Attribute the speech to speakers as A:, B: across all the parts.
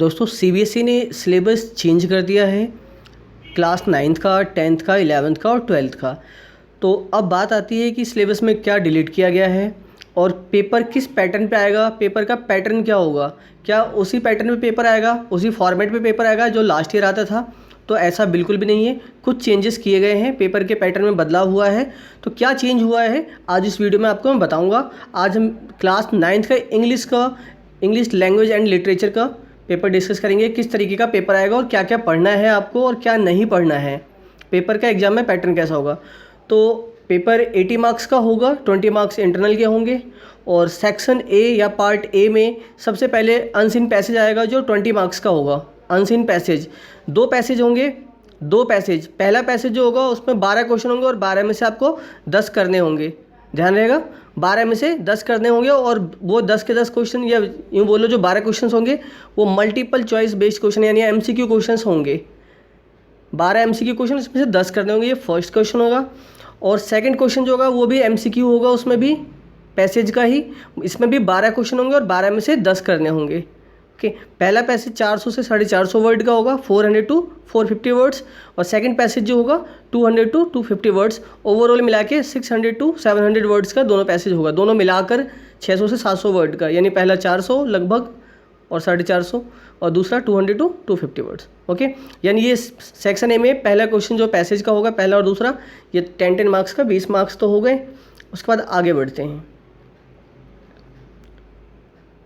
A: दोस्तों सीबीएसई ने syllabus change कर दिया है क्लास 9th का, 10th का, 11th का और 12th का। तो अब बात आती है कि सिलेबस में क्या डिलीट किया गया है और पेपर किस पैटर्न पे आएगा, पेपर का पैटर्न क्या होगा, क्या उसी पैटर्न पे पेपर आएगा, उसी फॉर्मेट पे पेपर आएगा जो लास्ट ईयर आता था। तो ऐसा बिल्कुल भी नहीं है, कुछ चेंजेस किए गए हैं, पेपर के पैटर्न में बदलाव हुआ है। तो क्या चेंज हुआ है आज इस वीडियो में आपको मैं बताऊँगा। आज हम क्लास 9th का इंग्लिश लैंग्वेज एंड लिटरेचर का पेपर डिस्कस करेंगे, किस तरीके का पेपर आएगा और क्या क्या पढ़ना है आपको और क्या नहीं पढ़ना है, पेपर का एग्ज़ाम में पैटर्न कैसा होगा। तो पेपर 80 मार्क्स का होगा, 20 मार्क्स इंटरनल के होंगे और सेक्शन ए या पार्ट ए में सबसे पहले अनसीन पैसेज आएगा जो 20 मार्क्स का होगा। अनसीन पैसेज दो पैसेज होंगे, पहला पैसेज जो होगा उसमें 12 क्वेश्चन होंगे और 12 में से आपको 10 करने होंगे। ध्यान रहेगा, 12 में से 10 करने होंगे और वो 10 के 10 क्वेश्चन या यूँ बोलो जो 12 क्वेश्चन होंगे वो मल्टीपल चॉइस बेस्ड क्वेश्चन यानी एमसीक्यू क्वेश्चन होंगे। 12 एमसीक्यू क्वेश्चन, इसमें से 10 करने होंगे। ये फर्स्ट क्वेश्चन होगा। और सेकंड क्वेश्चन जो होगा वो भी एमसीक्यू होगा, उसमें भी पैसेज का ही, इसमें भी 12 क्वेश्चन होंगे और 12 में से 10 करने होंगे। ओके, पहला पैसेज 400 से 450 वर्ड का होगा, 400 to 450 वर्ड्स। और सेकंड पैसेज जो होगा 200 to 250 वर्ड्स। ओवरऑल मिला के 600 to 700 वर्ड्स का दोनों पैसेज होगा, दोनों मिलाकर 600 से 700 वर्ड का, यानी पहला 400 लगभग और 450 और दूसरा 200 to 250 वर्ड्स। ओके, यानी ये सेक्शन ए में पहला क्वेश्चन जो पैसेज का होगा, पहला और दूसरा, ये 10 मार्क्स का 20 मार्क्स तो हो गए। उसके बाद आगे बढ़ते हैं।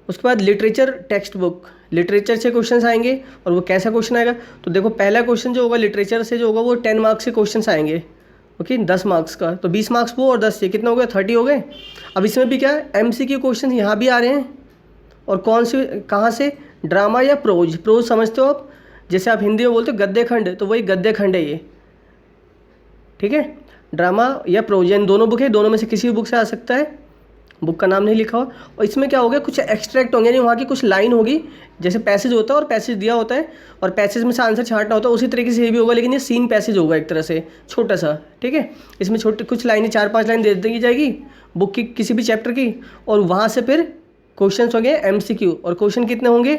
A: उसके बाद लिटरेचर टेक्स्ट बुक, लिटरेचर से क्वेश्चंस आएंगे और वो कैसा क्वेश्चन आएगा। तो देखो पहला क्वेश्चन जो होगा लिटरेचर से जो होगा वो 10 मार्क्स के क्वेश्चंस आएंगे। ओके, 10 मार्क्स का, तो 20 मार्क्स वो और 10 ये कितना हो गया, 30 हो गए। अब इसमें भी क्या है, एमसीक्यू क्वेश्चन यहाँ भी आ रहे हैं। और कौन से, कहाँ से, ड्रामा या प्रोज। प्रोज समझते हो आप, जैसे आप हिंदी में बोलते हो गद्य खंड, तो वही गद्य खंड है ये। ठीक है, ड्रामा या प्रोज, इन दोनों बुक है, दोनों में से किसी भी बुक से आ सकता है, बुक का नाम नहीं लिखा हो। और इसमें क्या हो गया, कुछ एक्सट्रैक्ट होंगे, यानी वहाँ की कुछ लाइन होगी, जैसे पैसेज होता है और पैसेज दिया होता है और पैसेज में से आंसर छांटना होता है, उसी तरीके से ये भी होगा, लेकिन ये सीन पैसेज होगा एक तरह से छोटा सा। ठीक है, इसमें छोटे कुछ लाइनें 4-5 लाइन दे दी जाएगी बुक की किसी भी चैप्टर की, और वहाँ से फिर क्वेश्चन होंगे एमसीक्यू। और क्वेश्चन कितने होंगे,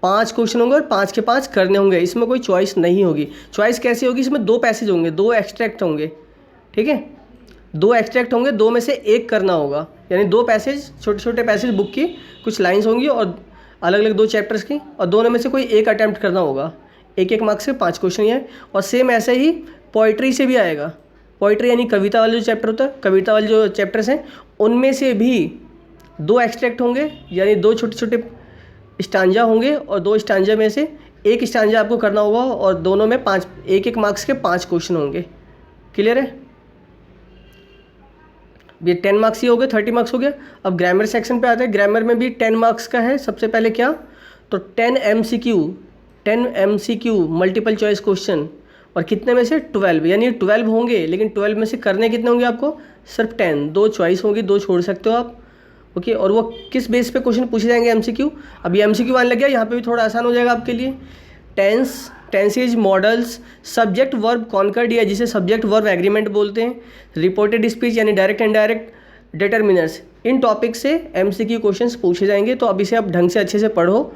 A: 5 क्वेश्चन होंगे और 5 के 5 करने होंगे। इसमें कोई चॉइस नहीं होगी। चॉइस कैसी होगी, इसमें 2 पैसेज होंगे, 2 एक्सट्रैक्ट होंगे। ठीक है, 2 एक्सट्रैक्ट होंगे, 2 में से 1 करना होगा, यानी 2 पैसेज, छोटे छोटे पैसेज बुक की कुछ लाइन्स होंगी और अलग अलग 2 चैप्टर्स की, और दोनों में से कोई एक अटैम्प्ट करना होगा। 1-1 मार्क्स से 5 क्वेश्चन है। और सेम ऐसे ही पोइट्री से भी आएगा। पोइट्री यानी कविता वाले जो चैप्टर होता है, कविता वाले जो चैप्टर्स हैं उनमें से भी 2 एक्सट्रैक्ट होंगे, यानी 2 छोटे छोटे स्टांजा होंगे और 2 स्टांजा में से 1 स्टांजा आपको करना होगा और दोनों में 1-1 मार्क्स के 5 क्वेश्चन होंगे। क्लियर है, ये 10 मार्क्स ही हो गए, 30 मार्क्स हो गया। अब ग्रामर सेक्शन पे आते हैं। ग्रामर में भी 10 मार्क्स का है। सबसे पहले क्या, तो 10 एमसीक्यू मल्टीपल चॉइस क्वेश्चन, और कितने में से 12, यानी 12 होंगे, लेकिन 12 में से करने कितने होंगे आपको, सिर्फ 10। 2 चॉइस होगी, 2 छोड़ सकते हो आप। ओके, और वो किस बेस पे क्वेश्चन पूछे जाएंगे, एमसीक्यू। अब ये एमसीक्यू आने लग गया, यहाँ पे भी थोड़ा आसान हो जाएगा आपके लिए। Tenses, modals, subject verb concord या जिसे सब्जेक्ट वर्ब एग्रीमेंट बोलते हैं, रिपोर्टेड स्पीच यानी डायरेक्ट एंड डायरेक्ट डिटर्मिनर्स, इन टॉपिक से एमसीक्यू क्वेश्चंस पूछे जाएंगे। तो अब इसे आप ढंग से अच्छे से पढ़ो।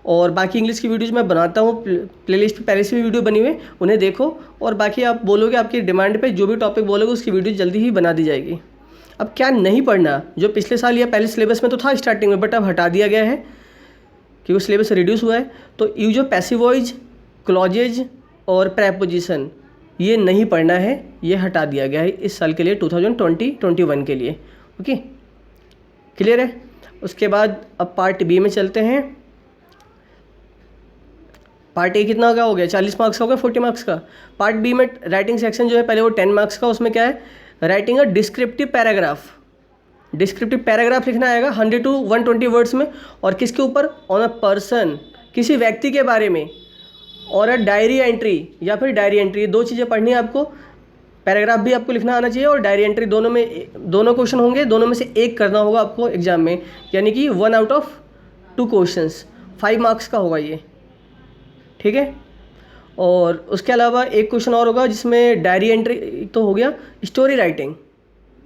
A: और बाकी इंग्लिश की वीडियोज़ मैं बनाता हूँ, प्लेलिस्ट पे पहले से भी वीडियो बनी हुई है, उन्हें देखो। और बाकी आप बोलोगे, आपकी डिमांड पे जो भी टॉपिक बोलोगे उसकी वीडियो जल्दी ही बना दी जाएगी। अब क्या नहीं पढ़ना, जो पिछले साल या पहले सिलेबस में तो था स्टार्टिंग में, बट अब हटा दिया गया है क्योंकि सिलेबस रिड्यूस हुआ है। तो use of passive voice, clauses और प्रेपोजिशन, ये नहीं पढ़ना है, ये हटा दिया गया है इस साल के लिए, 2020-21 के लिए। ओके, क्लियर है। उसके बाद अब पार्ट बी में चलते हैं। पार्ट ए कितना हो गया 40 मार्क्स का हो गया, 40 मार्क्स का। पार्ट बी में राइटिंग सेक्शन जो है पहले वो 10 मार्क्स का, उसमें क्या है, writing a descriptive paragraph. Descriptive paragraph लिखना आएगा 100 to 120 वर्ड्स में, और किसके ऊपर, ऑन अ पर्सन, किसी व्यक्ति के बारे में, और अ डायरी एंट्री या फिर डायरी एंट्री, 2 चीज़ें पढ़नी है आपको। पैराग्राफ भी आपको लिखना आना चाहिए और डायरी एंट्री, दोनों में 2 क्वेश्चन होंगे, दोनों में से 1 करना होगा आपको एग्जाम में, यानी कि 1 out of 2 क्वेश्चंस, 5 मार्क्स का होगा ये। ठीक है, और उसके अलावा एक क्वेश्चन और होगा जिसमें डायरी एंट्री तो हो गया, स्टोरी राइटिंग,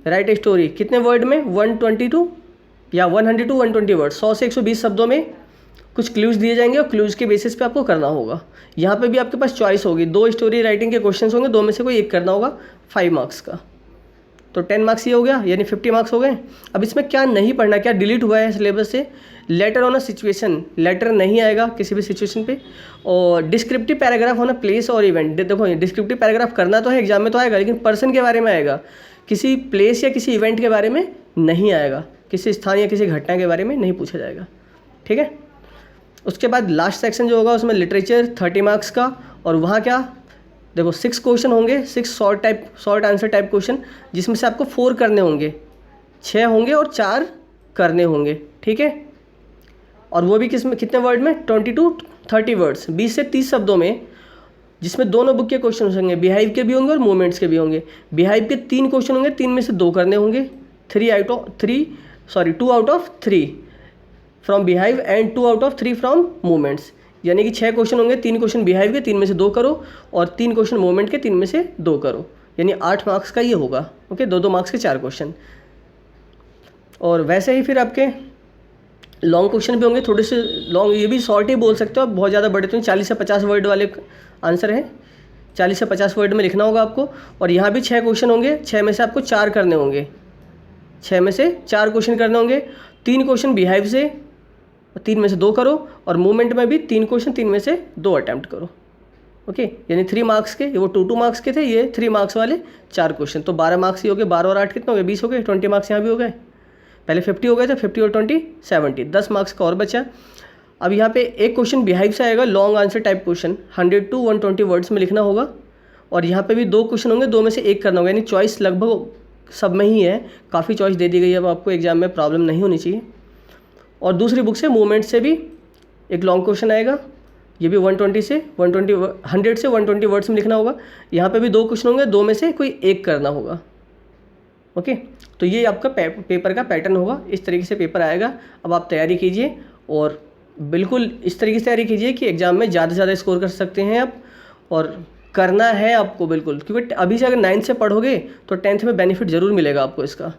A: राइट स्टोरी, कितने वर्ड में, 122 या 100 to 120 वर्ड, 100 से 120 शब्दों में कुछ क्लूज़ दिए जाएंगे और क्लूज़ के बेसिस पे आपको करना होगा। यहाँ पे भी आपके पास चॉइस होगी, 2 स्टोरी राइटिंग के क्वेश्चंस होंगे, 2 में से कोई एक करना होगा 5 मार्क्स का। तो 10 मार्क्स ये हो गया, यानी 50 मार्क्स हो गए। अब इसमें क्या नहीं पढ़ना, क्या डिलीट हुआ है सिलेबस से, letter on a situation, letter नहीं आएगा किसी भी सिचुएशन पे, और descriptive paragraph on a place और इवेंट। देखो डिस्क्रिप्टिव पैराग्राफ करना तो है, एग्जाम में तो आएगा, लेकिन पर्सन के बारे में आएगा, किसी प्लेस या किसी इवेंट के बारे में नहीं आएगा, किसी स्थान या किसी घटना के बारे में नहीं पूछा जाएगा। ठीक है। उसके बाद लास्ट सेक्शन जो होगा उसमें लिटरेचर 30 मार्क्स का, और वहाँ क्या देखो 6 क्वेश्चन होंगे, 6 शॉर्ट आंसर टाइप क्वेश्चन, जिसमें से आपको 4 करने होंगे, 6 होंगे और 4 करने होंगे। ठीक है। और वो भी कितने वर्ड में, 20 to 30 वर्ड्स, 20 से 30 शब्दों में, जिसमें दोनों बुक के क्वेश्चन होंगे, बिहाइव के भी होंगे और मूवमेंट्स के भी होंगे। बिहाइव के 3 क्वेश्चन होंगे, 3 में से 2 करने होंगे, 2 out of 3 from beehive and 2 out of 3 from movements. यानी कि 6 क्वेश्चन होंगे, 3 क्वेश्चन बिहाइव के, 3 में से 2 करो, और 3 क्वेश्चन मूवमेंट के, 3 में से 2 करो, यानी 8 मार्क्स का ये होगा। ओके, 2-2 मार्क्स के 4 क्वेश्चन। और वैसे ही फिर आपके लॉन्ग क्वेश्चन भी होंगे, थोड़े से लॉन्ग, ये भी शॉर्ट ही बोल सकते हो आप, बहुत ज़्यादा बड़े तो नहीं, 40 से 50 वर्ड वाले आंसर हैं, 40 से 50 वर्ड में लिखना होगा आपको। और यहाँ भी 6 क्वेश्चन होंगे, 6 में से आपको 4 करने होंगे, 6 में से 4 क्वेश्चन करने होंगे, 3 क्वेश्चन बिहाइव से, 3 में से 2 करो, और मूवमेंट में भी 3 क्वेश्चन, 3 में से 2 अटैम्प्ट करो। ओके, यानी 3 मार्क्स के, वो 2 मार्क्स के थे, ये 3 मार्क्स वाले 4 क्वेश्चन, तो 12 मार्क्स ही हो गए, 12 और 8 कितने हो गए, 20 हो गए, 20 मार्क्स यहाँ भी हो गए। पहले 50 हो गए थे, 50 और 20 70, 10 मार्क्स का और बचा। अब यहाँ पे एक क्वेश्चन बिहाइव से आएगा, long answer type question, 100 to 120 words में लिखना होगा, और यहाँ पे भी 2 क्वेश्चन होंगे, 2 में से 1 करना होगा, यानी चॉइस लगभग सब में ही है, काफ़ी चॉइस दे दी गई है, अब आपको एग्जाम में प्रॉब्लम नहीं होनी चाहिए। और दूसरी बुक से मूवमेंट से भी एक लॉन्ग क्वेश्चन आएगा, ये भी 100 से 120 वर्ड्स में लिखना होगा, यहाँ पे भी 2 क्वेश्चन होंगे, 2 में से कोई एक करना होगा। ओके, तो ये आपका पेपर का पैटर्न होगा, इस तरीके से पेपर आएगा। अब आप तैयारी कीजिए, और बिल्कुल इस तरीके से तैयारी कीजिए कि एग्ज़ाम में ज़्यादा से ज़्यादा स्कोर कर सकते हैं आप, और करना है आपको बिल्कुल, क्योंकि अभी से अगर 9th से पढ़ोगे तो 10th में बेनिफिट ज़रूर मिलेगा आपको इसका।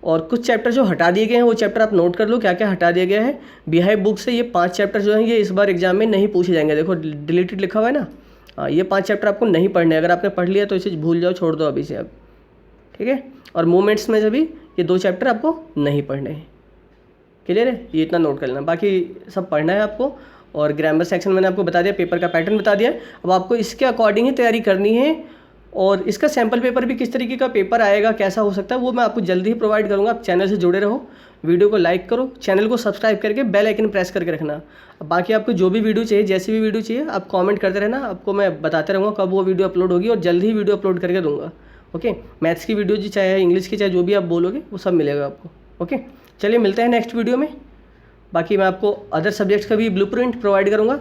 A: और कुछ चैप्टर जो हटा दिए गए हैं वो चैप्टर आप नोट कर लो, क्या क्या हटा दिया गया है। बिहाइव बुक से ये 5 चैप्टर जो हैं ये इस बार एग्जाम में नहीं पूछे जाएंगे, देखो डिलीटेड लिखा हुआ है ना। हाँ, ये 5 चैप्टर आपको नहीं पढ़ने, अगर आपने पढ़ लिया तो इसे भूल जाओ, छोड़ दो अभी से अब। ठीक है। और मूवमेंट्स में से भी ये 2 चैप्टर आपको नहीं पढ़ने हैं। क्लियर है, ये इतना नोट कर लेना, बाकी सब पढ़ना है आपको। और ग्रामर सेक्शन मैंने आपको बता दिया, पेपर का पैटर्न बता दिया, अब आपको इसके अकॉर्डिंग ही तैयारी करनी है। और इसका सैम्पल पेपर भी किस तरीके का पेपर आएगा, कैसा हो सकता है, वो मैं आपको जल्दी ही प्रोवाइड करूँगा। आप चैनल से जुड़े रहो, वीडियो को लाइक करो, चैनल को सब्सक्राइब करके बेल आइकन प्रेस करके रखना। अब बाकी आपको जो भी वीडियो चाहिए, जैसी भी वीडियो चाहिए, आप कमेंट करते रहना, आपको मैं बताते रहूँगा कब वो वीडियो अपलोड होगी, और जल्दी ही वीडियो अपलोड करके दूँगा। ओके, मैथ्स की वीडियो जी, चाहे इंग्लिश की, चाहे जो भी आप बोलोगे वो सब मिलेगा आपको। ओके, चलिए मिलते हैं नेक्स्ट वीडियो में। बाकी मैं आपको अदर सब्जेक्ट्स का भी ब्लूप्रिंट प्रोवाइड करूँगा।